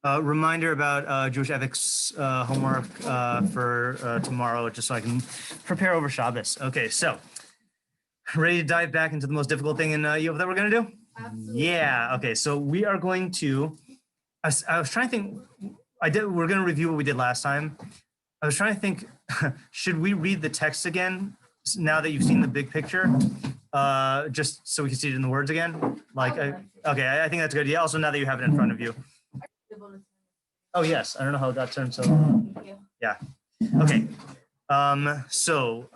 Reminder about Jewish ethics homework for tomorrow, just so I can prepare over Shabbos. Okay, so ready to dive back into the most difficult thing in Iyov that we're going to do? Absolutely. Yeah. Okay, so we are going to. I was trying to think. We're going to review what we did last time. I was trying to think. Should we read the text again now that you've seen the big picture? Just so we can see it in the words again. Okay, I think that's good. Yeah. Also, now that you have it in front of you. Oh yes, I don't know how that turned. So yeah. Okay. So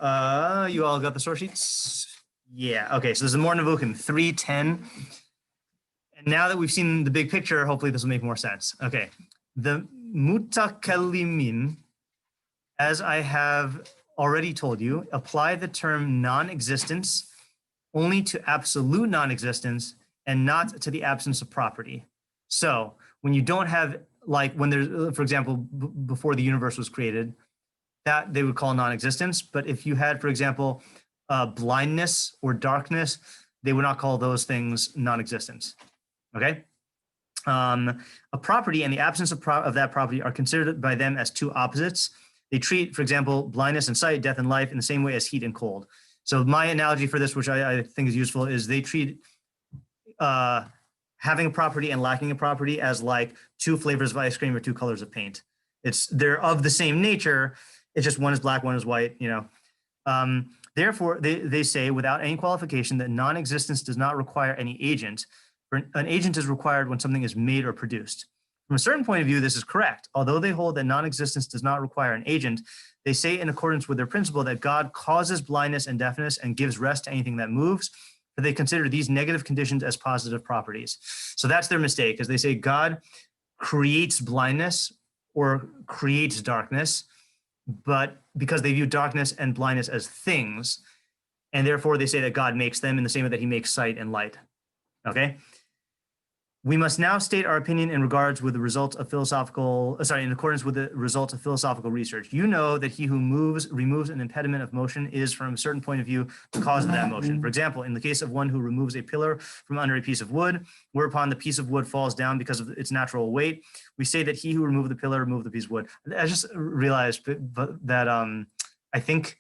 you all got the source sheets? Yeah. Okay. So this is Moreh 3:10. And now that we've seen the big picture, hopefully this will make more sense. Okay. The mutakalimin, as I have already told you, apply the term non-existence only to absolute non-existence and not to the absence of property. So when you don't have, like when there's, for example, before the universe was created, that they would call non-existence. But if you had, for example, blindness or darkness, they would not call those things non-existence. Okay. A property and the absence of that property are considered by them as two opposites. They treat, for example, blindness and sight, death and life in the same way as heat and cold. So my analogy for this, which I think is useful, is they treat having a property and lacking a property as like two flavors of ice cream or two colors of paint. They're of the same nature. It's just one is black, one is white, you know. Therefore, they say without any qualification that non-existence does not require any agent. An agent is required when something is made or produced. From a certain point of view, this is correct. Although they hold that non-existence does not require an agent, they say in accordance with their principle that God causes blindness and deafness and gives rest to anything that moves, but they consider these negative conditions as positive properties. So that's their mistake, because they say God creates blindness or creates darkness, but because they view darkness and blindness as things, and therefore they say that God makes them in the same way that he makes sight and light. Okay? We must now state our opinion in accordance with the results of philosophical research. You know that he who removes an impediment of motion is, from a certain point of view, the cause of that motion. For example, in the case of one who removes a pillar from under a piece of wood, whereupon the piece of wood falls down because of its natural weight, we say that he who removed the pillar removed the piece of wood. I just realized that I think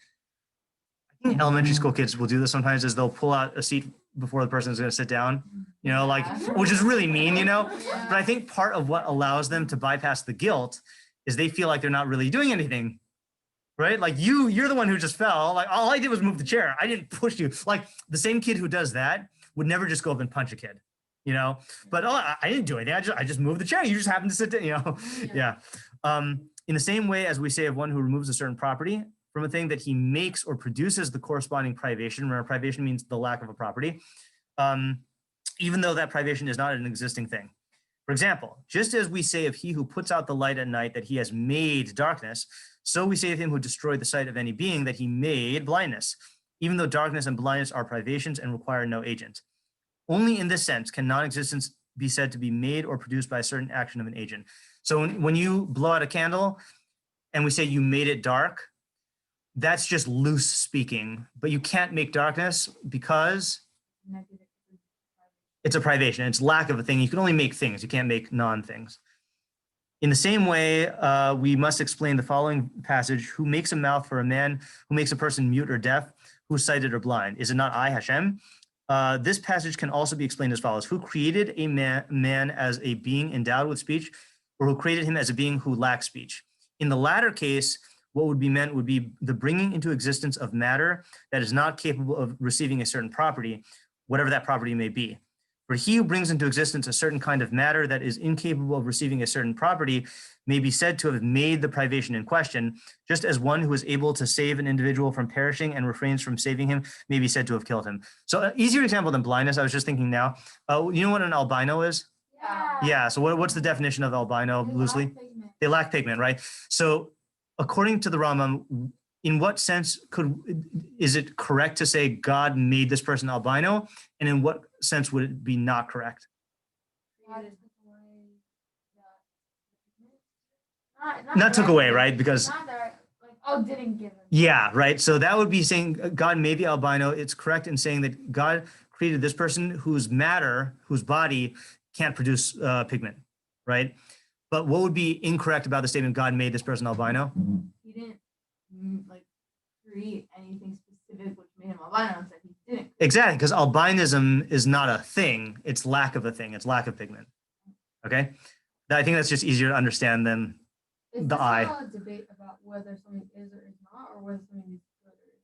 elementary school kids will do this sometimes, is they'll pull out a seat before the person is going to sit down, you know, like, which is really mean, you know, but I think part of what allows them to bypass the guilt is they feel like they're not really doing anything, right? Like you're the one who just fell. Like all I did was move the chair. I didn't push you. Like the same kid who does that would never just go up and punch a kid, you know, but I didn't do anything. I just moved the chair. You just happened to sit down, you know? Yeah. In the same way as we say of one who removes a certain property from a thing that he makes or produces the corresponding privation. Remember, privation means the lack of a property, even though that privation is not an existing thing. For example, just as we say of he who puts out the light at night that he has made darkness, so we say of him who destroyed the sight of any being that he made blindness, even though darkness and blindness are privations and require no agent. Only in this sense can non-existence be said to be made or produced by a certain action of an agent. So when you blow out a candle and we say you made it dark, that's just loose speaking, but you can't make darkness because it's a privation. It's lack of a thing. You can only make things. You can't make non-things. In the same way, we must explain the following passage: who makes a mouth for a man, who makes a person mute or deaf, who's sighted or blind? Is it not I, Hashem? This passage can also be explained as follows: who created a man as a being endowed with speech, or who created him as a being who lacks speech? In the latter case, what would be meant would be the bringing into existence of matter that is not capable of receiving a certain property, whatever that property may be. For he who brings into existence a certain kind of matter that is incapable of receiving a certain property may be said to have made the privation in question, just as one who is able to save an individual from perishing and refrains from saving him may be said to have killed him. So an easier example than blindness, I was just thinking now, you know what an albino is? Yeah, so what's the definition of albino loosely? They lack pigment, right? So according to the Rambam, in what sense is it correct to say God made this person albino? And in what sense would it be not correct? Not took away, right? Because didn't give him. Yeah, right. So that would be saying God made the albino. It's correct in saying that God created this person whose matter, whose body can't produce pigment. right? But what would be incorrect about the statement God made this person albino? He didn't like create anything specific which made him albino. It's like he didn't. Exactly, because albinism is not a thing. It's lack of a thing. It's lack of pigment. Okay? I think that's just easier to understand than the eye. Is this a debate about whether something is or is not, or whether something is good or is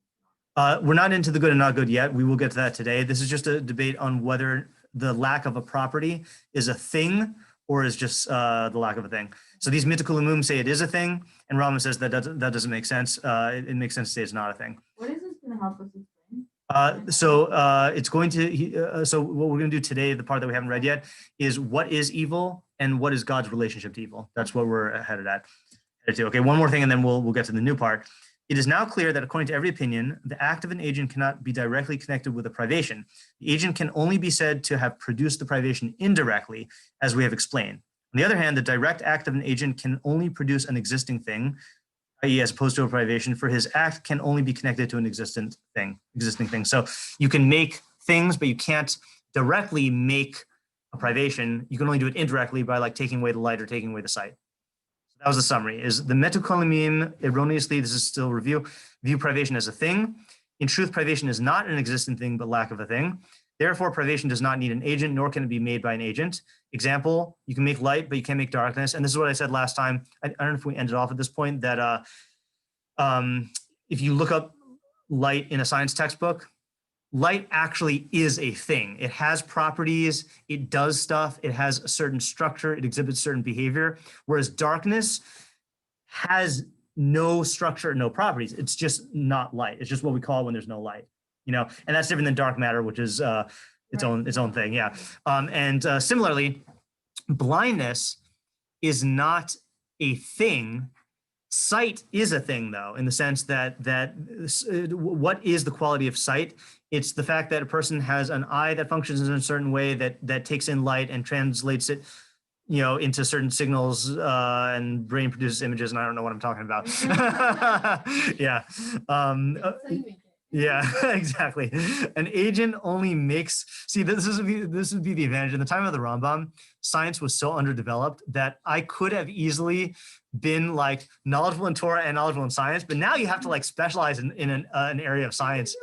not? We're not into the good and not good yet. We will get to that today. This is just a debate on whether the lack of a property is a thing or is just the lack of a thing. So these mythical umum say it is a thing, and Rambam says that doesn't make sense. It makes sense to say it's not a thing. What is this going to help us explain? It's going to, so what we're going to do today, the part that we haven't read yet, is what is evil and what is God's relationship to evil. That's what we're headed to. Okay, one more thing, and then we'll get to the new part. It is now clear that according to every opinion, the act of an agent cannot be directly connected with a privation. The agent can only be said to have produced the privation indirectly, as we have explained. On the other hand, the direct act of an agent can only produce an existing thing, i.e. as opposed to a privation, for his act can only be connected to an existing thing. So you can make things, but you can't directly make a privation. You can only do it indirectly by like taking away the light or taking away the sight. So that was the summary. Is the metakolimim erroneously, this is still review, view privation as a thing. In truth, privation is not an existing thing, but lack of a thing. Therefore, privation does not need an agent, nor can it be made by an agent. Example, you can make light, but you can't make darkness. And this is what I said last time. I don't know if we ended off at this point, that if you look up light in a science textbook, light actually is a thing. It has properties, it does stuff, it has a certain structure, it exhibits certain behavior, whereas darkness has no structure, no properties. It's just not light. It's just what we call it when there's no light, you know, and that's different than dark matter, which is its own thing. Yeah. Similarly, blindness is not a thing. Sight is a thing, though, in the sense that what is the quality of sight? It's the fact that a person has an eye that functions in a certain way that takes in light and translates it, you know, into certain signals, and brain produces images, and I don't know what I'm talking about. Yeah. Yeah, exactly. An agent only makes, see, this would be the advantage. In the time of the Rambam, science was so underdeveloped that I could have easily been like knowledgeable in Torah and knowledgeable in science, but now you have to like specialize in an area of science.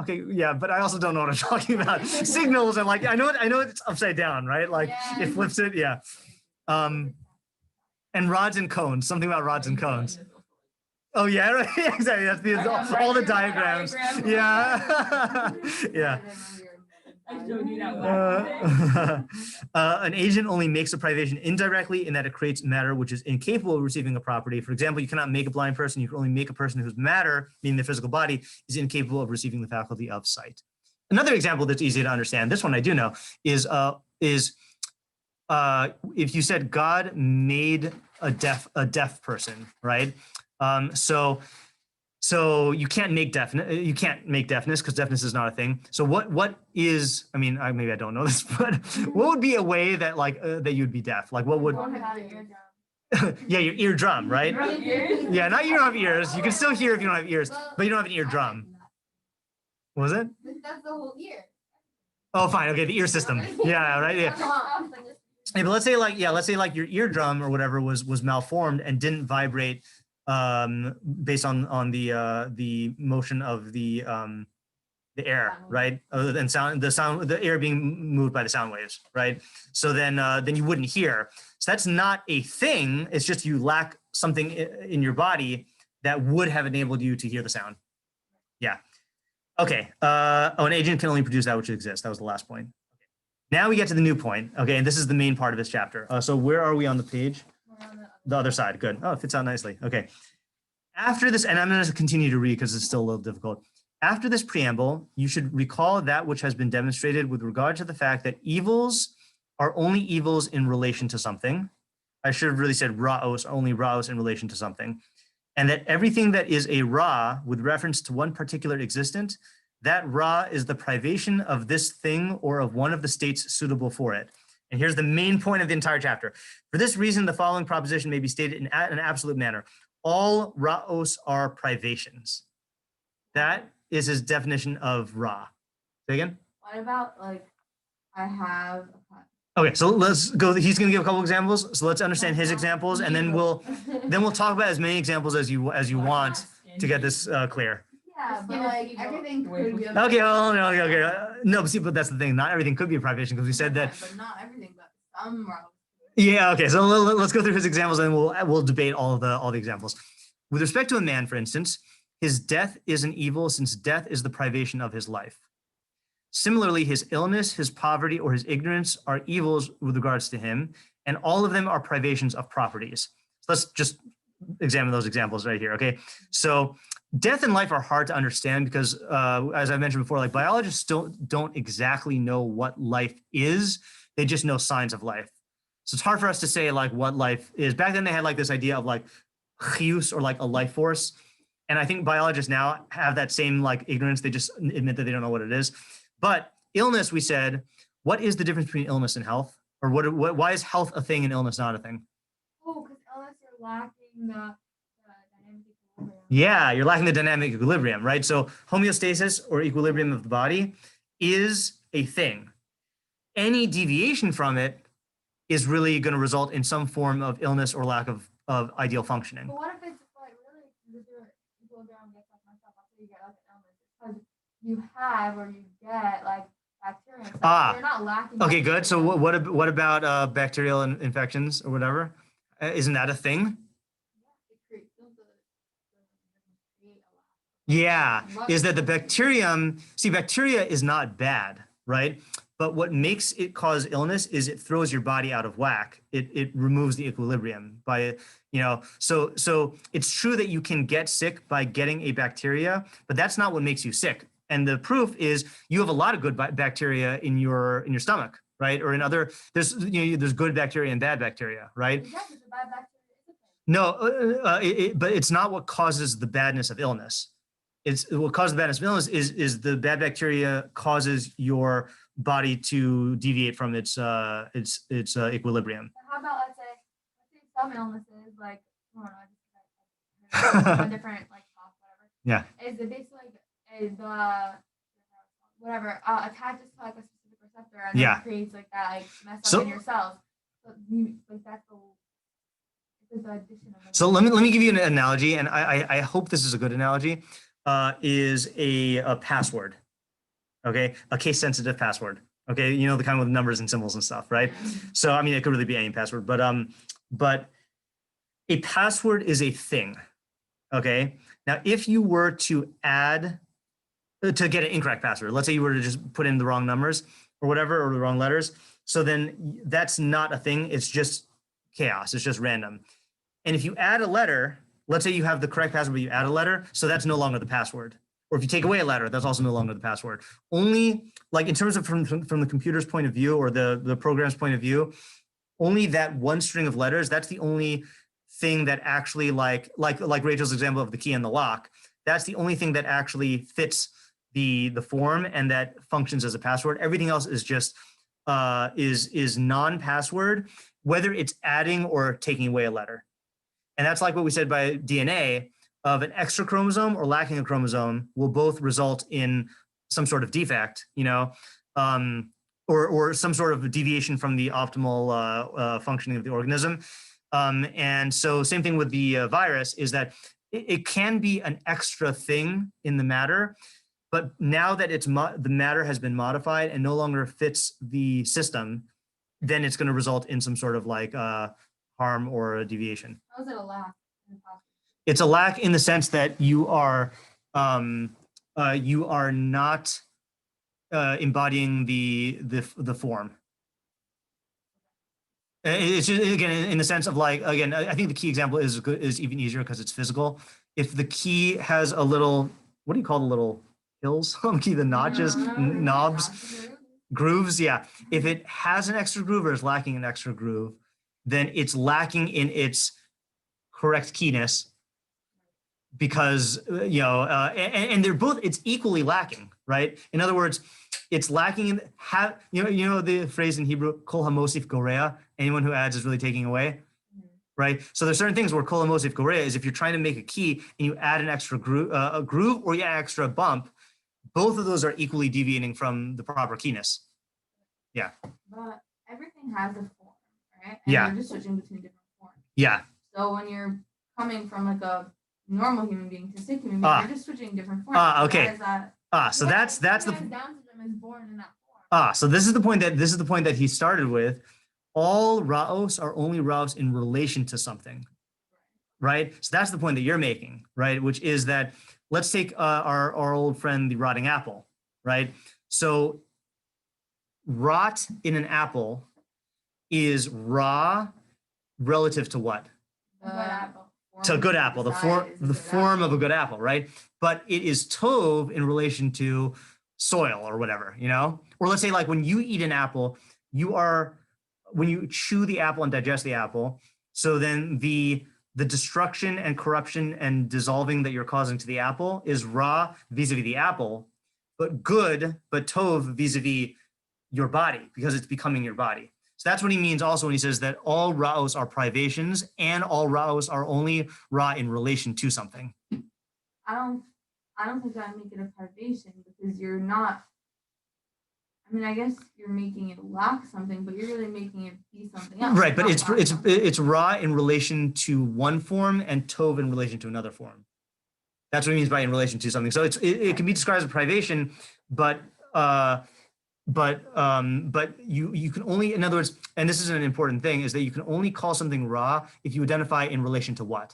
Okay, yeah, but I also don't know what I'm talking about. Signals and like, I know it's upside down, right? Like it flips it, yeah. And rods and cones, something about rods and cones. Oh yeah, right. Exactly. That's all the diagrams. Yeah, yeah. An agent only makes a privation indirectly in that it creates matter which is incapable of receiving a property. For example, you cannot make a blind person. You can only make a person whose matter, meaning the physical body, is incapable of receiving the faculty of sight. Another example that's easy to understand, this one I do know, is if you said God made a deaf person, right? So you can't make deafness because deafness is not a thing. So what is, I mean, maybe I don't know this, but what would be a way that like that you'd be deaf? Like what would? Yeah, your eardrum, right? Yeah, not you don't have ears. You can still hear if you don't have ears, but you don't have an eardrum. What was it? That's the whole ear. Oh, fine. Okay, the ear system. Yeah, right. Yeah. Hey, but let's say like your eardrum or whatever was malformed and didn't vibrate based on the motion of the air, right? And the air being moved by the sound waves, right? So then you wouldn't hear. So that's not a thing. It's just you lack something in your body that would have enabled you to hear the sound. Yeah. Okay. An agent can only produce that which exists. That was the last point. Okay. Now we get to the new point. Okay, and this is the main part of this chapter. So where are we on the page? The other side. Good. Oh, it fits out nicely. Okay. After this, and I'm going to continue to read because it's still a little difficult. After this preamble, you should recall that which has been demonstrated with regard to the fact that evils are only evils in relation to something. I should have really said ra'os, only ra'os in relation to something. And that everything that is a ra with reference to one particular existent, that ra is the privation of this thing or of one of the states suitable for it. And here's the main point of the entire chapter. For this reason, the following proposition may be stated in an absolute manner. All ra'os are privations. That is his definition of ra. Say again? What about like I have a Okay, so let's go. He's going to give a couple examples. So let's understand his examples, and then we'll talk about as many examples as you want to get this clear. Yeah, but like everything could be. Okay, okay. No, but see, but that's the thing. Not everything could be a privation because we said that. But not everything, but some are. Yeah. Okay. So let's go through his examples, and we'll debate all the examples. With respect to a man, for instance, his death is an evil, since death is the privation of his life. Similarly, his illness, his poverty, or his ignorance are evils with regards to him, and all of them are privations of properties. So let's just examine those examples right here. Okay. So death and life are hard to understand because, as I mentioned before, like biologists don't exactly know what life is. They just know signs of life. So it's hard for us to say like what life is. Back then they had like this idea of like chiyus, or like a life force. And I think biologists now have that same like ignorance. They just admit that they don't know what it is. But illness, we said, what is the difference between illness and health? Or why is health a thing and illness not a thing? Oh, because illness, you're lacking the dynamic equilibrium. Yeah, you're lacking the dynamic equilibrium, right? So homeostasis, or equilibrium of the body, is a thing. Any deviation from it is really going to result in some form of illness or lack of ideal functioning. But what if it's like really the equilibrium gets like myself, after you get like an illness? Because you have or you get like bacteria. So you're not lacking. Okay, good. So what about bacterial infections or whatever? Isn't that a thing? Yeah, is that the bacterium, see, bacteria is not bad, right? But what makes it cause illness is it throws your body out of whack. It removes the equilibrium by, so it's true that you can get sick by getting a bacteria, but that's not what makes you sick. And the proof is you have a lot of good bacteria in your stomach, right? Or in other, there's good bacteria and bad bacteria, right? Exactly, the bad bacteria is a thing. No, but it's not what causes the badness of illness. It's what causes the badness of illness is the bad bacteria causes your body to deviate from its equilibrium. How about let's say some illnesses like I don't know, different like cough, whatever. Yeah. Is it basically the whatever attaches to like a specific receptor and then creates like that like mess up in your cells. So like that's the addition of. So let me give you an analogy, and I hope this is a good analogy. Is a password, okay? A case-sensitive password, okay? You know, the kind with numbers and symbols and stuff, right? So, I mean, it could really be any password, but a password is a thing, okay? Now, if you were to to get an incorrect password, let's say you were to just put in the wrong numbers or whatever, or the wrong letters, so then that's not a thing, it's just chaos, it's just random. And if you add a letter, let's say you have the correct password, but you add a letter, so that's no longer the password. Or if you take away a letter, that's also no longer the password. Only, like in terms of from the computer's point of view or the program's point of view, only that one string of letters, that's the only thing that actually, like Rachel's example of the key and the lock, that's the only thing that actually fits the form and that functions as a password. Everything else is just is non-password, whether it's adding or taking away a letter. And that's like what we said by DNA, of an extra chromosome or lacking a chromosome will both result in some sort of defect, or some sort of deviation from the optimal functioning of the organism. And so same thing with the virus is that it can be an extra thing in the matter, but now that the matter has been modified and no longer fits the system, then it's going to result in some sort of like harm or a deviation. How is it a lack? It's a lack in the sense that you are not embodying the form. It's just, again, in the sense of like, again, I think the key example is even easier because it's physical. If the key has a little, what do you call the little hills on the key, the notches, knobs, grooves? Yeah. If it has an extra groove or is lacking an extra groove, then it's lacking in its correct keyness because, and they're both, it's equally lacking, right? In other words, it's lacking in, the phrase in Hebrew, kol hamosif gorea, anyone who adds is really taking away, right? So there's certain things where kol hamosif gorea is if you're trying to make a key and you add an extra groove or you add extra bump, both of those are equally deviating from the proper keyness. Yeah. But everything has a form, right? And Yeah. you're just switching between different forms. Yeah. So when you're coming from like a normal human being to sick human being, you're just switching different forms. Okay. So that's the Down syndrome is born in that form. So this is the point that he started with. All ra'os are only ra'os in relation to something, right? So that's the point that you're making, right? Which is that, let's take our old friend, the rotting apple, right? So rot in an apple is raw relative to what? A good apple. To a good apple, the form of a good apple, right? But it is tov in relation to soil or whatever, you know? Or let's say, like, when you eat an apple, when you chew the apple and digest the apple, so then the destruction and corruption and dissolving that you're causing to the apple is raw vis-a-vis the apple, but tov vis-a-vis your body, because it's becoming your body. So that's what he means also when he says that all ra'os are privations and all ra'os are only ra in relation to something. I don't think I make it a privation, because you're not. I mean, I guess you're making it lack something, but you're really making it be something else. Right, but it's ra in relation to one form and tov in relation to another form. That's what he means by in relation to something. So it can be described as a privation, but you can only, in other words, and this is an important thing, is that you can only call something ra if you identify in relation to what,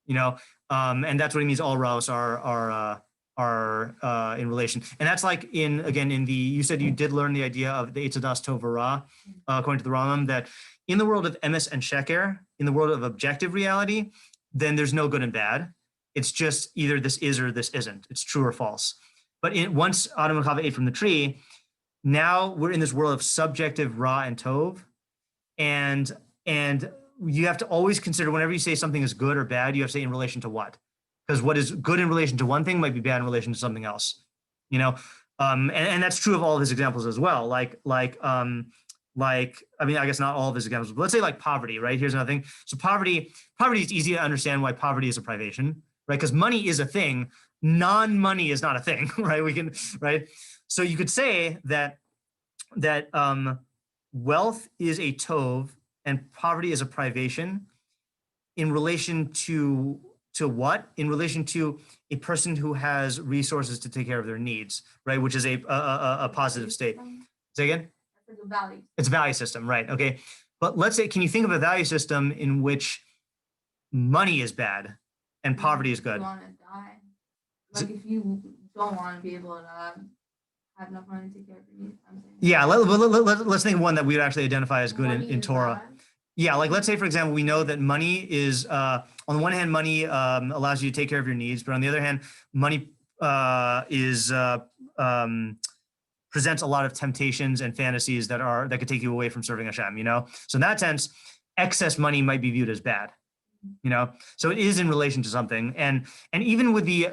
you know, and that's what he means. All ra's are in relation, and that's like you said you did learn the idea of the Eitzadas Tov Ra, according to the Rambam, that in the world of emes and sheker, in the world of objective reality, then there's no good and bad. It's just either this is or this isn't. It's true or false. But once Adam and Chava ate from the tree, now we're in this world of subjective ra and tov, and you have to always consider, whenever you say something is good or bad, you have to say in relation to what, because what is good in relation to one thing might be bad in relation to something else, you know, and that's true of all of his examples as well. Like I mean, I guess not all of his examples, but let's say like poverty, right? Here's another thing. So poverty is easy to understand why poverty is a privation, right? Because money is a thing. Non-money is not a thing, right? Right? So you could say that wealth is a tov and poverty is a privation in relation to what? In relation to a person who has resources to take care of their needs, right? Which is a positive state. Say again? It's a value. It's a value system, right? Okay. But let's say, can you think of a value system in which money is bad and poverty is good? You want to die. Like, if you don't want to be able to have enough money to take care of your needs, I'm saying. Yeah, let's think of one that we would actually identify as good in Torah. Bad. Yeah, like let's say, for example, we know that money is, on the one hand, money allows you to take care of your needs, but on the other hand, money presents a lot of temptations and fantasies that could take you away from serving Hashem, you know? So in that sense, excess money might be viewed as bad, you know? So it is in relation to something. And even with the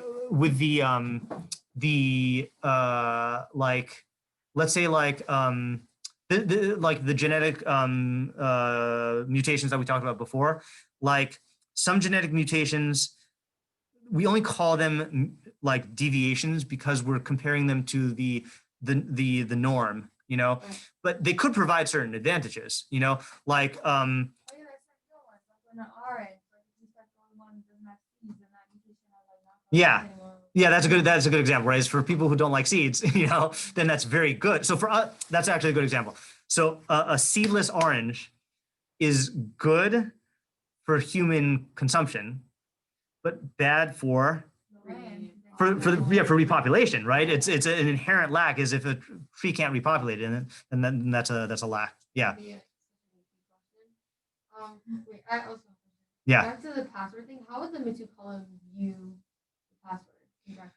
like, let's say like the genetic mutations that we talked about before, like some genetic mutations, we only call them like deviations because we're comparing them to the norm, you know, but they could provide certain advantages, you know, like yeah, that's a good example, right? It's for people who don't like seeds, you know, then that's very good. So for us, that's actually a good example. So a seedless orange is good for human consumption, but bad for repopulation, right? It's an inherent lack, as if a tree can't repopulate, and then that's a lack. Yeah. Wait, I also. Yeah. Back to the password thing. How would the Mitzvah view the password? Exactly.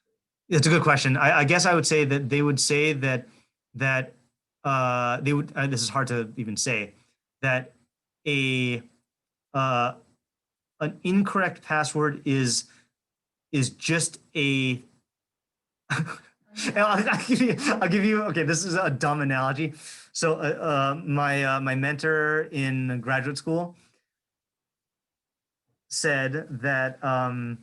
It's a good question. I guess I would say that they would say that they would. This is hard to even say, that an incorrect password is just a. I'll give you. Okay, this is a dumb analogy. So my mentor in graduate school said that, and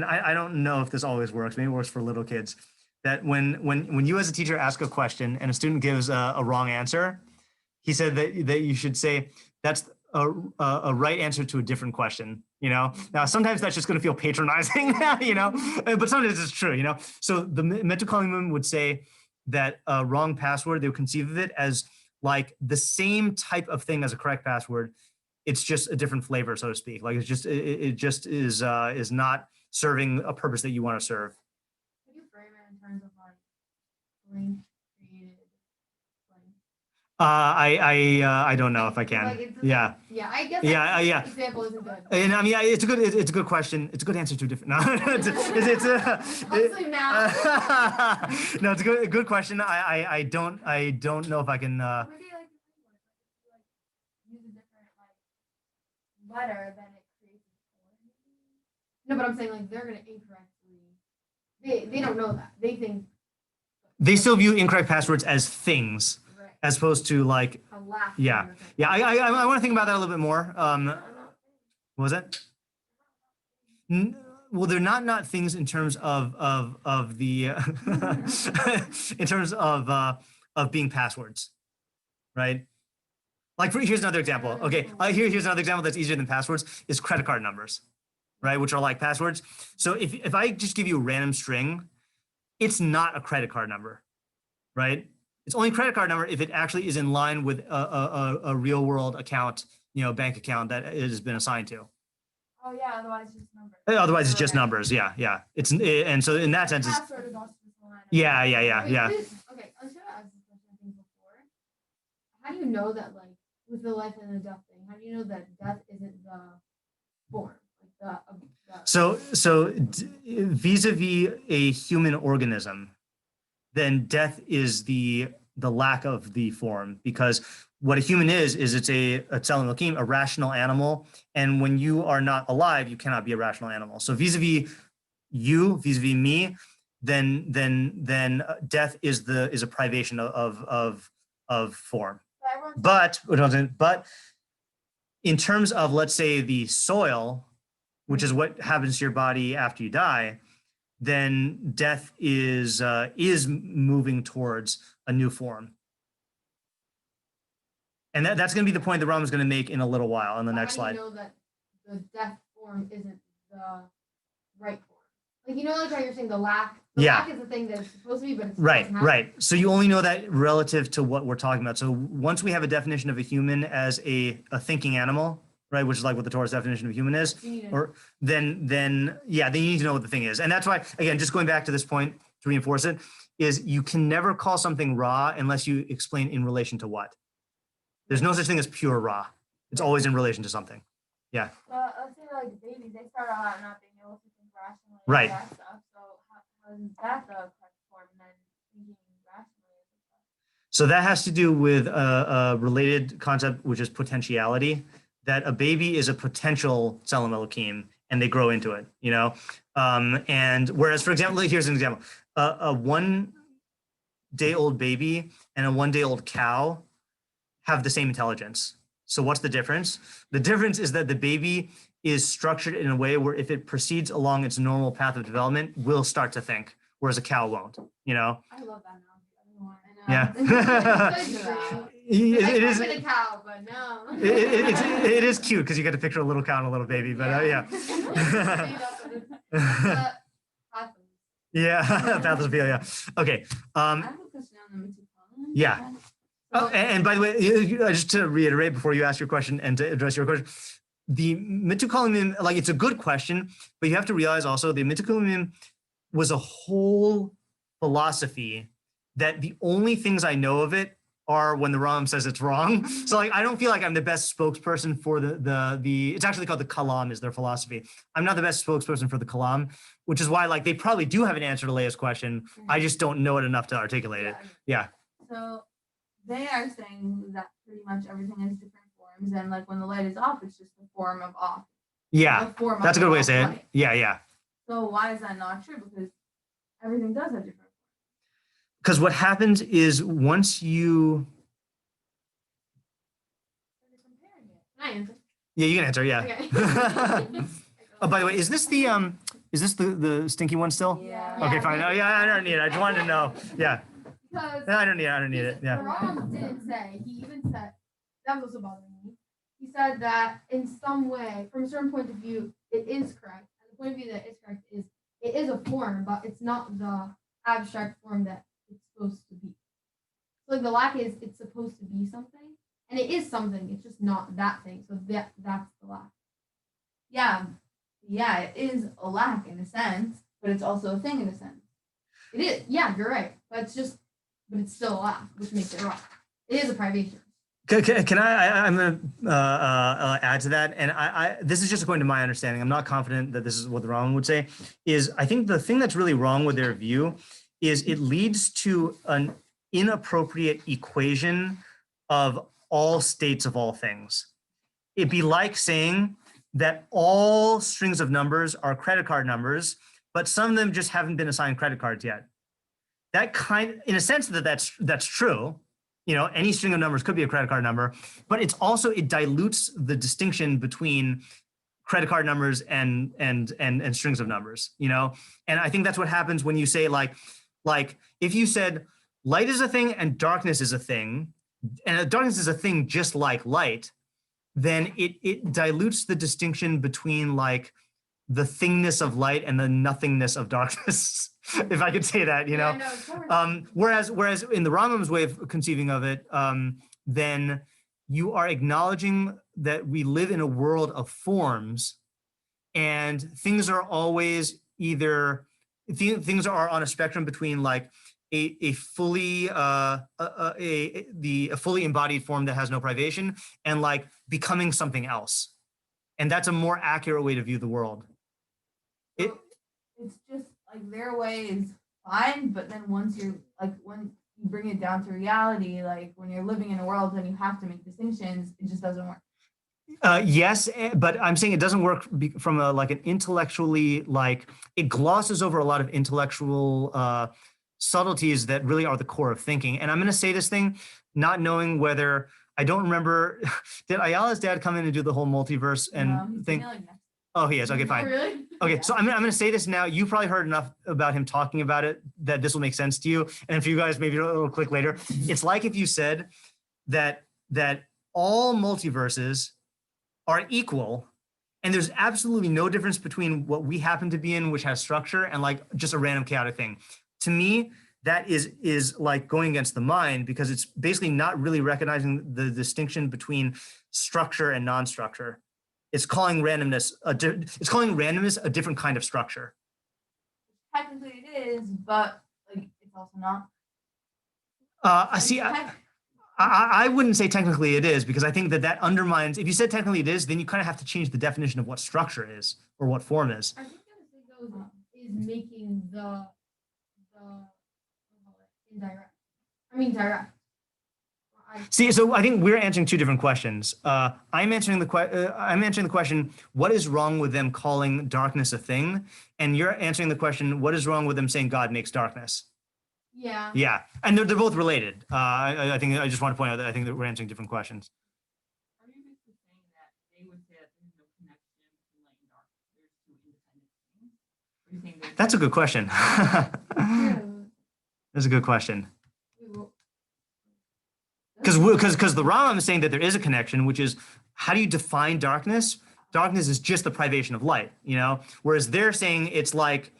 I don't know if this always works. Maybe it works for little kids. That when you as a teacher ask a question and a student gives a wrong answer, he said that you should say that's a right answer to a different question. Now sometimes that's just going to feel patronizing, but sometimes it's true. So the Metukalimim would say that a wrong password, they would conceive of it as like the same type of thing as a correct password. It's just a different flavor, so to speak. Like it just is not serving a purpose that you want to serve. Can you frame it in terms of like blank created blank? I don't know if I can. Like Yeah. Yeah, I guess. Yeah. Example isn't good. And I mean, it's a good question. It's a good answer to a different. No, Hopefully now. No, it's a good question. I don't know if I can. Maybe like use a different letter, then it creates a form. No, but I'm saying like they're gonna incorrectly. They don't know that. They think. They still view incorrect passwords as things, right, as opposed to like. Yeah. I want to think about that a little bit more. What was that? Well, they're not things in terms of the in terms of being passwords, right? Like here's another example. Okay, here's another example that's easier than passwords is credit card numbers, right? Which are like passwords. So if I just give you a random string, it's not a credit card number, right? It's only a credit card number if it actually is in line with a real world account, bank account that it has been assigned to. Oh yeah, otherwise it's just numbers. Otherwise it's just numbers. Yeah. And so in that sense, password is also just a line. Yeah. Okay, I should have asked this question I think before. How do you know that with the life and the death thing? How do you know that death isn't the form? So vis-a-vis a human organism, then death is the lack of the form, because what a human is it's a tzelem elokim, a rational animal, and when you are not alive, you cannot be a rational animal. So vis-a-vis you, vis-a-vis me, then death is a privation of form. But in terms of, let's say, the soil, which is what happens to your body after you die, then death is moving towards a new form. And that's going to be the point that Rambam is going to make in a little while on the next slide. How do you know that the death form isn't the right form? Like how you're saying the lack is the thing that's supposed to be, but it's right. So you only know that relative to what we're talking about. So once we have a definition of a human as a thinking animal, right, which is like what the Torah's definition of human is, then you need to know what the thing is. And that's why, again, just going back to this point to reinforce it, is you can never call something raw unless you explain in relation to what. There's no such thing as pure raw. It's always in relation to something. Yeah. Let's say babies, they start out not being able to think rationally. Right. And that stuff. So how is that the correct form, and then thinking rationally? So that has to do with a related concept, which is potentiality. That a baby is a potential tzelem elokim, and they grow into it, and whereas, for example, here's an example: a 1 day old baby and a 1 day old cow have the same intelligence. So what's the difference? The difference is that the baby is structured in a way where if it proceeds along its normal path of development, will start to think, whereas a cow won't. I love that now. Yeah. It is a cow, but no. It is cute because you get to picture a little cow and a little baby, but yeah. Yeah. Okay. I have a question on the Metukalim. Yeah. Oh, and by the way, just to reiterate before you ask your question and to address your question, the Metukalim, it's a good question, but you have to realize also the Metukalim was a whole philosophy that the only things I know of it are when the Rambam says it's wrong. So I don't feel like I'm the best spokesperson for the it's actually called the Kalam is their philosophy. I'm not the best spokesperson for the Kalam, which is why they probably do have an answer to Leia's question. Mm-hmm. I just don't know it enough to articulate it. Yeah. So they are saying that pretty much everything is different forms, and when the light is off, it's just the form of off. Yeah, that's a good way to say it. Yeah. So why is that not true? Because everything does have different. Because what happens is once you. Can I answer? Yeah, you can answer. Yeah. Okay. Oh, by the way, is this the stinky one still? Yeah. Okay, fine. Oh, yeah, I don't need it. I just wanted to know. Yeah. Because No, I don't need it. the Yeah. Rambam didn't say. He even said that was also bothering me. He said that in some way, from a certain point of view, it is correct. And the point of view that is correct is it is a form, but it's not the abstract form that it's supposed to be. So like the lack is it's supposed to be something, and it is something. It's just not that thing. So that's the lack. Yeah, it is a lack in a sense, but it's also a thing in a sense. It is. Yeah, you're right. But it's still a lack, which makes it wrong. It is a privation. Can I'm going to add to that, and this is just according to my understanding. I'm not confident that this is what the Rambam would say. Is I think the thing that's really wrong with their view is it leads to an inappropriate equation of all states of all things. It'd be like saying that all strings of numbers are credit card numbers, but some of them just haven't been assigned credit cards yet. That in a sense that's true. Any string of numbers could be a credit card number, but it dilutes the distinction between credit card numbers and strings of numbers, and I think that's what happens when you say like if you said light is a thing and darkness is a thing, and darkness is a thing just like light, then it dilutes the distinction between like the thingness of light and the nothingness of darkness, if I could say that, whereas in the Rambam's way of conceiving of it, then you are acknowledging that we live in a world of forms, and things are always things are on a spectrum between like a fully fully embodied form that has no privation and like becoming something else, and that's a more accurate way to view the world. It's just like their way is fine, but then when you bring it down to reality, like when you're living in a world and you have to make distinctions, it just doesn't work. Yes, but I'm saying it doesn't work from an intellectually, like it glosses over a lot of intellectual subtleties that really are the core of thinking. And I'm going to say this thing, not knowing whether, I don't remember, did Ayala's dad come in and do the whole multiverse and thing? Oh, he is. Okay, fine. Oh, really? Okay, so I'm gonna say this now. You probably heard enough about him talking about it that this will make sense to you. And for you guys, maybe it'll click later. It's like if you said that all multiverses are equal, and there's absolutely no difference between what we happen to be in, which has structure, and like just a random chaotic thing. To me, that is like going against the mind, because it's basically not really recognizing the distinction between structure and non-structure. It's calling randomness a different kind of structure. Technically it is, but like it's also not. I wouldn't say technically it is, because I think that undermines, if you said technically it is, then you kind of have to change the definition of what structure is or what form is. I think the other thing is making the direct. See, so I think we're answering two different questions. I'm answering the question, what is wrong with them calling darkness a thing? And you're answering the question, what is wrong with them saying God makes darkness? Yeah. Yeah, and they're both related. I think I just want to point out that I think that we're answering different questions. Are you basically saying that they would say that there's no connection between light and dark? There's two independent things? Or are you saying That's a good question. That's a good question. Because the Rambam is saying that there is a connection, which is, how do you define darkness? Darkness is just the privation of light, whereas they're saying it's like,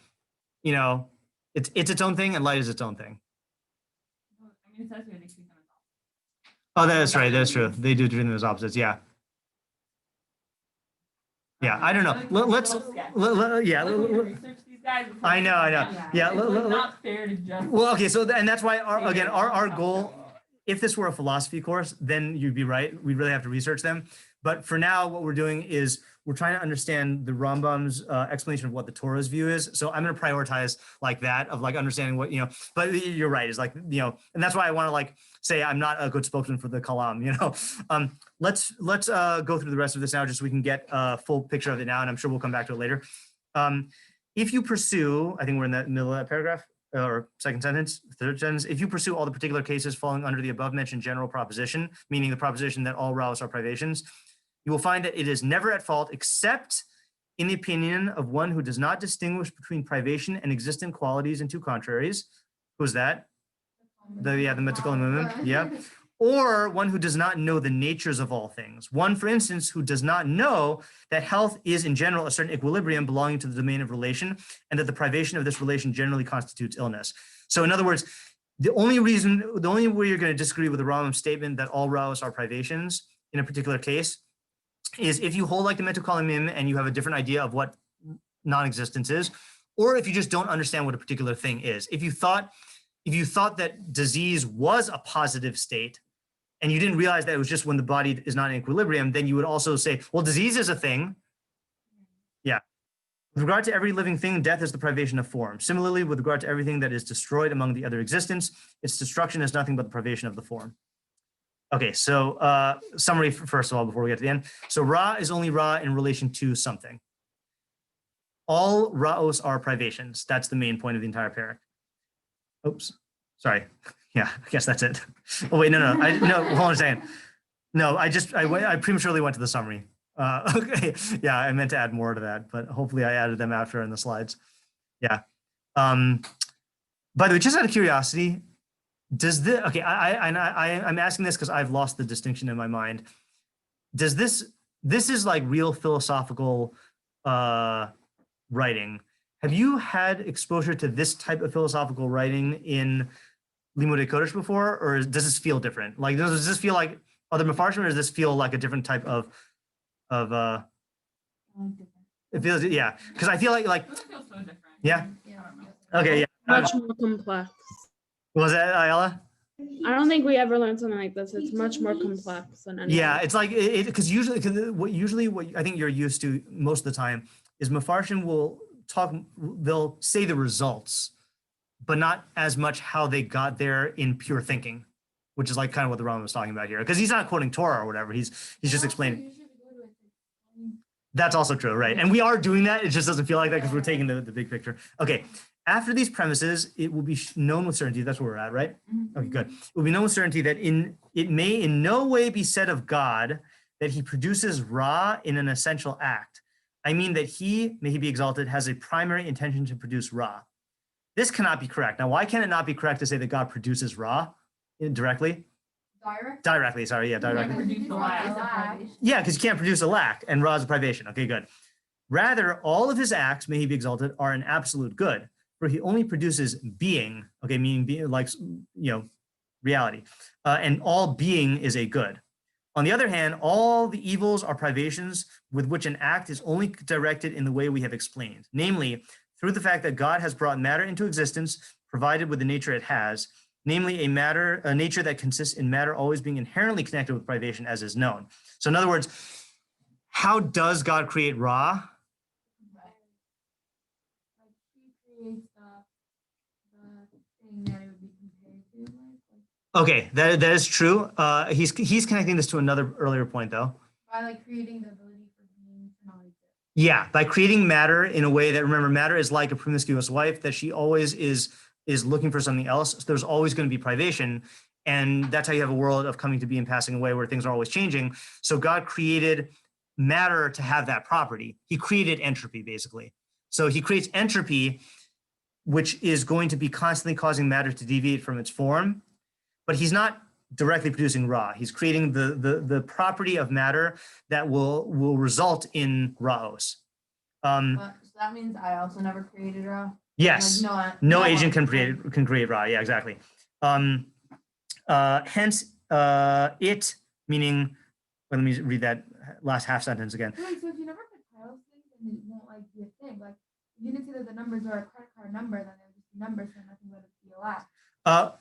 it's its own thing and light is its own thing. I mean, it says here they treat them as opposites. Oh, that's right. That's true. They do treat them as opposites. Yeah. Yeah. I don't know. I know. Yeah. It's not fair to just. Well, okay. So, and that's why our goal, if this were a philosophy course, then you'd be right. We'd really have to research them. But for now, what we're doing is we're trying to understand the Rambam's explanation of what the Torah's view is. So I'm going to prioritize like that, of like understanding what, but you're right. It's like, and that's why I want to like say I'm not a good spokesman for the Kalam, Let's go through the rest of this now, just so we can get a full picture of it now. And I'm sure we'll come back to it later. If you pursue, I think we're in the middle of that paragraph, or third sentence, if you pursue all the particular cases falling under the above mentioned general proposition, meaning the proposition that all raos are privations, you will find that it is never at fault except in the opinion of one who does not distinguish between privation and existent qualities in two contraries. Who's that? the Metikolamim, yeah. Or one who does not know the natures of all things. One, for instance, who does not know that health is in general a certain equilibrium belonging to the domain of relation, and that the privation of this relation generally constitutes illness. So in other words, the only way you're going to disagree with the Rambam statement that all ra'os are privations in a particular case is if you hold like the Metikolamim and you have a different idea of what non-existence is, or if you just don't understand what a particular thing is. If you thought that disease was a positive state, and you didn't realize that it was just when the body is not in equilibrium, then you would also say, well, disease is a thing. Yeah. With regard to every living thing, death is the privation of form. Similarly, with regard to everything that is destroyed among the other existence, its destruction is nothing but the privation of the form. Okay, so summary first of all, before we get to the end. So Ra is only Ra in relation to something. All Ra'os are privations. That's the main point of the entire parak. Oops, sorry. Yeah, I guess that's it. Oh wait, no, hold on a second. No, I prematurely went to the summary. Okay, yeah, I meant to add more to that, but hopefully I added them after in the slides. Yeah. By the way, just out of curiosity, does this, okay, I'm asking this because I've lost the distinction in my mind. Does this is like real philosophical writing. Have you had exposure to this type of philosophical writing in Limudei Kodesh before, or does this feel different? Like, does this feel like other Mefarshim, or does this feel like a different type of it feels, yeah, because I feel like It feels so different. Yeah. Okay, yeah. Much more complex. Was that Ayala? I don't think we ever learned something like this. It's much more complex than anything. Yeah, it's like because usually what I think you're used to most of the time is Mefarshim will talk, they'll say the results, but not as much how they got there in pure thinking, which is like kind of what the Rambam was talking about here, because he's not quoting Torah or whatever. He's just explaining. That's also true, right? And we are doing that. It just doesn't feel like that because we're taking the big picture. Okay. After these premises, it will be known with certainty. That's where we're at, right? Okay, good. It will be known with certainty that it may in no way be said of God that he produces Ra in an essential act. I mean that he, may he be exalted, has a primary intention to produce Ra. This cannot be correct. Now, why can it not be correct to say that God produces Ra directly? Directly, sorry, yeah, directly. Yeah, because you can't produce a lack, and Ra is a privation. Okay, good. Rather, all of his acts, may he be exalted, are an absolute good, for he only produces being, okay, meaning being, like, reality, and all being is a good. On the other hand, all the evils are privations with which an act is only directed in the way we have explained, namely, through the fact that God has brought matter into existence, provided with the nature it has, namely a nature that consists in matter always being inherently connected with privation as is known. So in other words, how does God create Ra? Okay, that is true. He's connecting this to another earlier point though. By like creating the ability for being to not exist. Yeah, by creating matter in a way that, remember, matter is like a promiscuous wife, that she always is looking for something else. So there's always going to be privation. And that's how you have a world of coming to be and passing away where things are always changing. So God created matter to have that property. He created entropy, basically. So he creates entropy, which is going to be constantly causing matter to deviate from its form. But he's not directly producing Ra. He's creating the property of matter that will result in Ra'os. So that means I also never created Ra? Yes, like no agent can create Ra. Yeah, exactly. Hence, it meaning. Let me read that last half sentence again. Wait, so if you never put tiles things, then it won't like be a thing. Like if you didn't say that the numbers are a credit card number, then it would just be numbers, so nothing but a POS.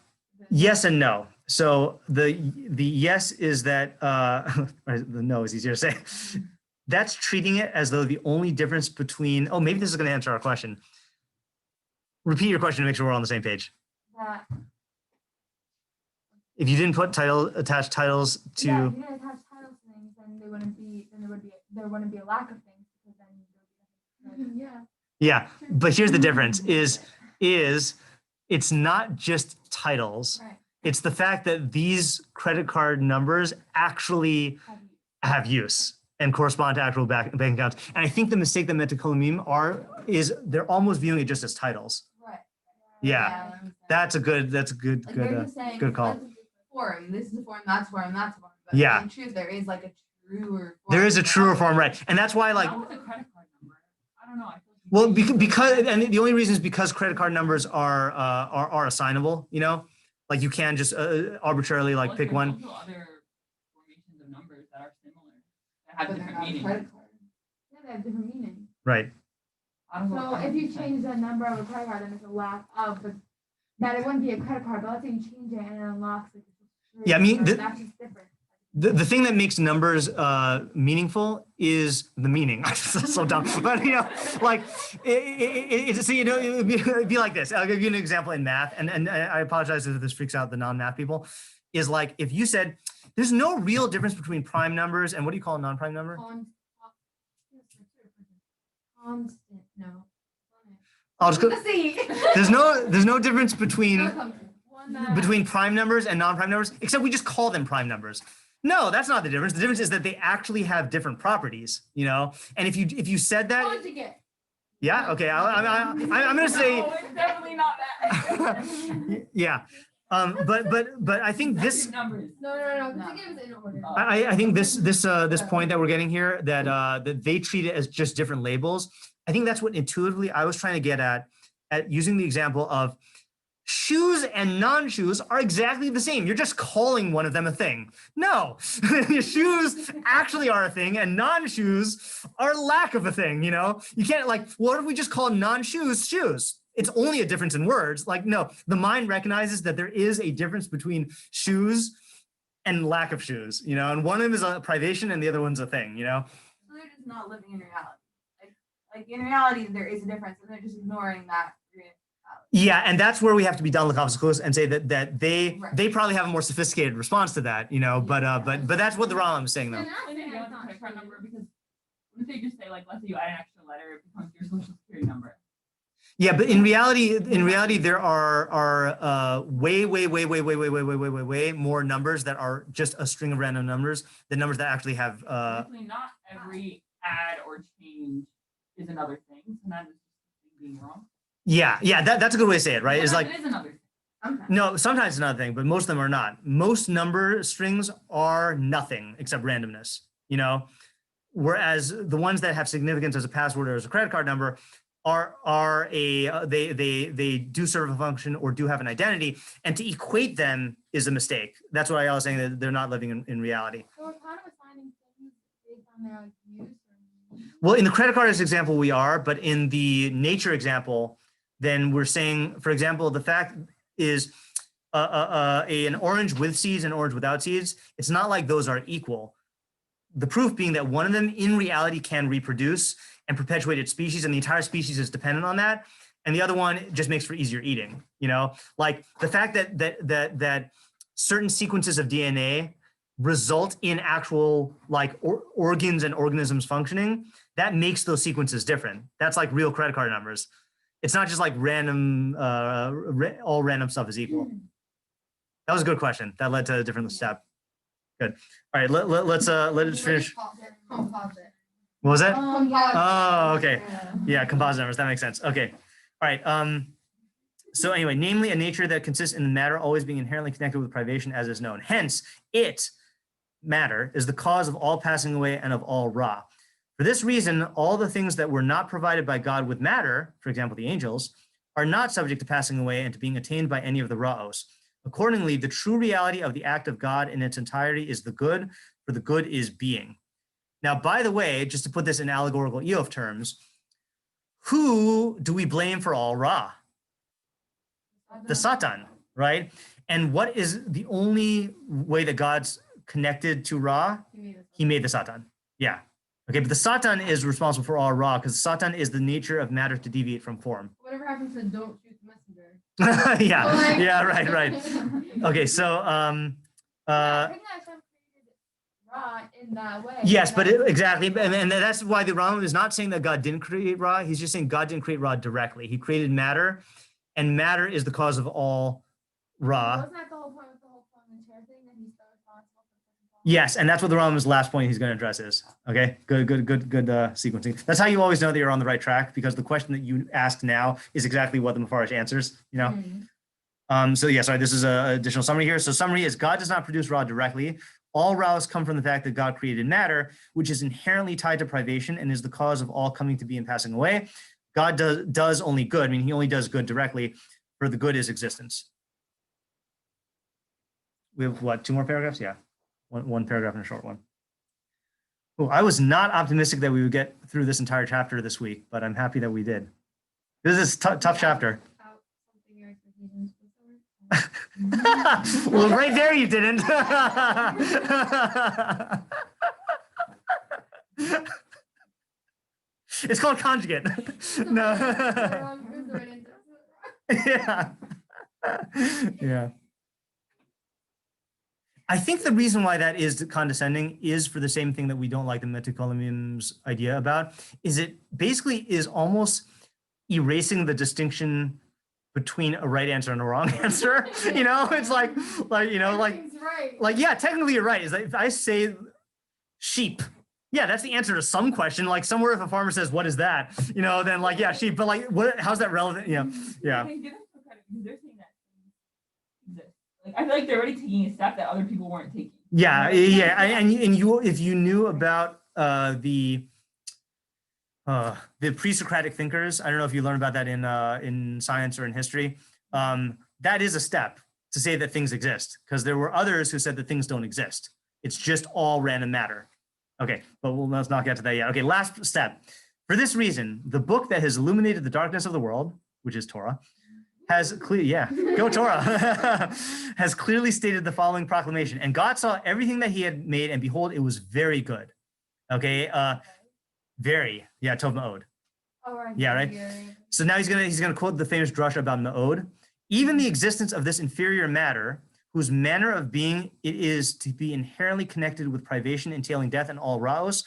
Yes and no. So the yes is that the no is easier to say. That's treating it as though the only difference between. Oh, maybe this is going to answer our question. Repeat your question to make sure we're on the same page. If you didn't put attach titles to. Yeah, if you didn't attach titles to things, then there wouldn't be a lack of things, because then there would be yeah. Yeah, but here's the difference: is it's not just titles. Right. It's the fact that these credit card numbers actually have use and correspond to actual bank accounts. And I think the mistake that Metikolamim is they're almost viewing it just as titles. Right. Yeah. That's a good Like they're just saying, good call. This is a form, this is a form, that's a form, that's a form. But Yeah. in truth, there is like a truer form. There is a truer form, right? And that's why, like, Not with a credit card number. I don't know. I feel like well, you because can't- and the only reason is because credit card numbers are assignable. You know, like you can just arbitrarily like Well, pick there's one. also other formations of numbers that are similar, that have But they're different not a meanings. credit card. Yeah, they have different meanings. Right. I don't know So what if you 100%. change the number of a credit card, then it's a lack of, but that it wouldn't be a credit card, but let's say you change it and it unlocks like a Yeah, I mean, number, that's just different. The thing that makes numbers meaningful is the meaning. That's so dumb, but you know, like it's so you know it'd be like this. I'll give you an example in math, and I apologize if this freaks out the non-math people. Is like if you said there's no real difference between prime numbers and what do you call a non-prime number? Constant, no. I'll just go. See. There's no difference between prime numbers and non-prime numbers, except we just call them prime numbers. No, that's not the difference. The difference is that they actually have different properties, you know. And if you said that, Conjugate. yeah, okay, I'm gonna say, No, it's definitely not that. yeah, but I think this, numbers. No. Conjugate is in order. I think this point that we're getting here that they treat it as just different labels. I think that's what intuitively I was trying to get at using the example of shoes and non-shoes are exactly the same. You're just calling one of them a thing. No, shoes actually are a thing and non-shoes are lack of a thing, you know? You can't like, what if we just call non-shoes shoes? It's only a difference in words. Like, no, the mind recognizes that there is a difference between shoes and lack of shoes, you know? And one of them is a privation and the other one's a thing, you know? So they're just not living in reality. Like in reality, there is a difference, and they're just ignoring that reality. Yeah, and that's where we have to be done with Lomdeha and say that they Right. probably have a more sophisticated response to that, you know. But that's what the Rambam is saying though. They're not When they saying don't it's have a not credit card true. number, because what if they just say, like, let's say you add an extra letter, it becomes your social security number. Yeah, but in reality, there are way more numbers that are just a string of random numbers than numbers that actually have. Definitely not every add or change is another thing. Sometimes it's just being wrong. Yeah, that's a good way to say it, right? It's like Sometimes it is another thing. Okay. no, sometimes it's another thing, but most of them are not. Most number strings are nothing except randomness, you know. Whereas the ones that have significance as a password or as a credit card number they do serve a function or do have an identity, and to equate them is a mistake. That's why I was saying that they're not living in reality. So we're kind of assigning things based on their like, use or meaning. Well, in the credit card example, we are, but in the nature example, then we're saying, for example, the fact is an orange with seeds and orange without seeds. It's not like those are equal. The proof being that one of them in reality can reproduce and perpetuate its species, and the entire species is dependent on that. And the other one just makes for easier eating. You know, like the fact that certain sequences of DNA result in actual like organs and organisms functioning, that makes those sequences different. That's like real credit card numbers. It's not just like random, all random stuff is equal. That was a good question. That led to a different step. Good. All right, let's finish. Composite. What was that? Composite. Oh, okay. Yeah, composite numbers. That makes sense. Okay. All right. So anyway, namely a nature that consists in the matter always being inherently connected with privation as is known. Hence, matter, is the cause of all passing away and of all ra. For this reason, all the things that were not provided by God with matter, for example, the angels, are not subject to passing away and to being attained by any of the ra'os. Accordingly, the true reality of the act of God in its entirety is the good, for the good is being. Now, by the way, just to put this in allegorical Iyov terms, who do we blame for all ra? The Satan, right? And what is the only way that God's connected to ra? He made the Satan. Yeah. Okay, but the Satan is responsible for all ra because Satan is the nature of matter to deviate from form. Whatever happens to don't shoot the messenger. Yeah, right. Okay, so I think Hashem created Ra in that way. yes, but exactly, and that's why the Rambam is not saying that God didn't create Ra. He's just saying God didn't create Ra directly. He created matter, and matter is the cause of all Ra. Wasn't that the whole point with the whole Paul and chair thing that he's still responsible for the second Yes, and that's what the Rambam's last point he's going to address is. Okay, good sequencing. That's how you always know that you're on the right track, because the question that you ask now is exactly what the Mefarish answers, you know? So yeah, sorry, this is an additional summary here. So summary is God does not produce Ra directly. All Ra's come from the fact that God created matter, which is inherently tied to privation and is the cause of all coming to be and passing away. God does only good. I mean, he only does good directly, for the good is existence. We have what, 2 more paragraphs? Yeah, one paragraph and a short one. Oh, I was not optimistic that we would get through this entire chapter this week, but I'm happy that we did. This is a tough chapter. Well, right there you didn't. It's called conjugate. No. Yeah. Yeah. I think the reason why that is condescending is for the same thing that we don't like the Metacolumn's idea about, is it basically is almost erasing the distinction between a right answer and a wrong answer. You know, it's like you know, like yeah, technically you're right. Is like if I say sheep, yeah, that's the answer to some question. Like somewhere, if a farmer says, "What is that?" You know, then like yeah, sheep. But like, what? How's that relevant? Yeah, yeah. They're saying that exists. Like I feel like they're already taking a step that other people weren't taking. Yeah, yeah, and you, if you knew about the pre-Socratic thinkers, I don't know if you learned about that in science or in history. That is a step to say that things exist, because there were others who said that things don't exist. It's just all random matter. Okay, but let's not get to that yet. Okay, last step. For this reason, the book that has illuminated the darkness of the world, which is Torah, has go Torah, has clearly stated the following proclamation. And God saw everything that he had made, and behold, it was very good. Okay, Tov Ma'od. Oh, right. Yeah, right. So now he's gonna quote the famous drush about Ma'od. Even the existence of this inferior matter, whose manner of being it is to be inherently connected with privation, entailing death and all Raos,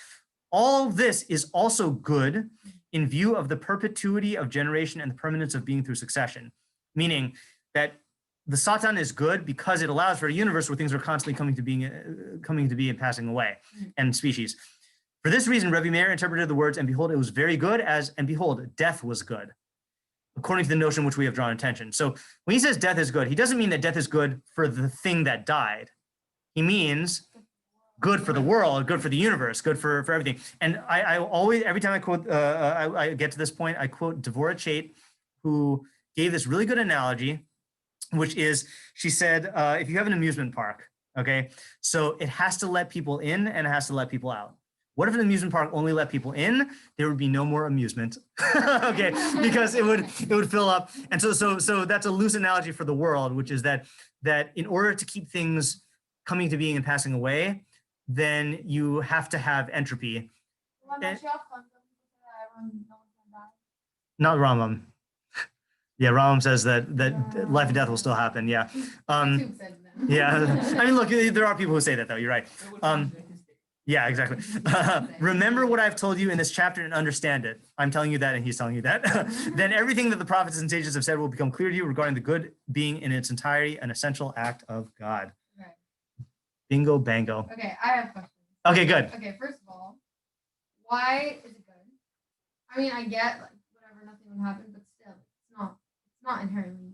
all this is also good in view of the perpetuity of generation and the permanence of being through succession. Meaning that the Satan is good because it allows for a universe where things are constantly coming to be and passing away, and species. For this reason, Rebbe Meir interpreted the words, and behold, it was very good, as, and behold, death was good, according to the notion which we have drawn attention. So when he says death is good, he doesn't mean that death is good for the thing that died. He means good for the world, good for the universe, good for everything. And I always, every time I quote, I get to this point, I quote Devorah Chait, who gave this really good analogy, which is, she said, if you have an amusement park, okay, so it has to let people in and it has to let people out. What if an amusement park only let people in? There would be no more amusement, okay? Because it would fill up. And so that's a loose analogy for the world, which is that in order to keep things coming to being and passing away, then you have to have entropy. Not Rambam. Yeah, Rambam says that life and death will still happen. Yeah. Yeah. I mean, look, there are people who say that though. You're right. Yeah, exactly. Remember what I've told you in this chapter and understand it. I'm telling you that and he's telling you that. Then everything that the prophets and sages have said will become clear to you regarding the good being in its entirety an essential act of God. Right. Bingo, bango. Okay, I have questions. Okay, good. Okay, first of all, why is it good? I mean, I get like whatever, nothing would happen, but still, it's not inherently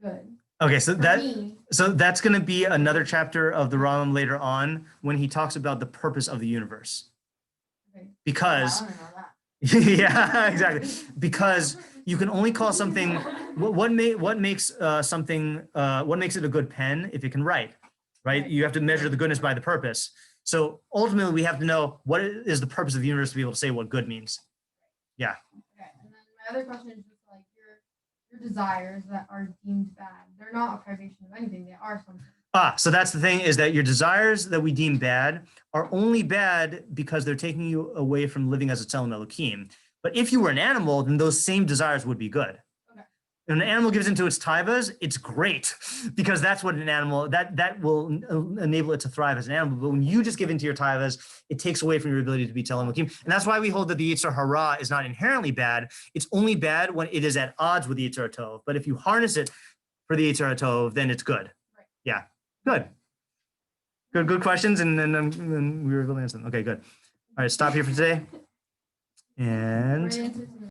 good. Okay, so that's going to be another chapter of the Rambam later on when he talks about the purpose of the universe. Okay. Because, I don't know that. yeah, exactly. Because you can only call something what makes it a good pen if it can write, right? You have to measure the goodness by the purpose. So ultimately, we have to know what is the purpose of the universe to be able to say what good means. Yeah. Okay, and then my other question is just like your desires that are deemed bad. They're not a privation of anything. They are something. So that's the thing, is that your desires that we deem bad are only bad because they're taking you away from living as a Tzelem Elokim. But if you were an animal, then those same desires would be good. Okay. When an animal gives into its taivas, it's great because that's what an animal, that will enable it to thrive as an animal. But when you just give into your taivas, it takes away from your ability to be Tzelem Elokim. And that's why we hold that the Yetzer Hara is not inherently bad. It's only bad when it is at odds with the Yetzer Tov. But if you harness it for the Yetzer Tov, then it's good. Right. Yeah, good. Good questions, and then we were able to answer them. Okay, good. All right, stop here for today. And Great answers.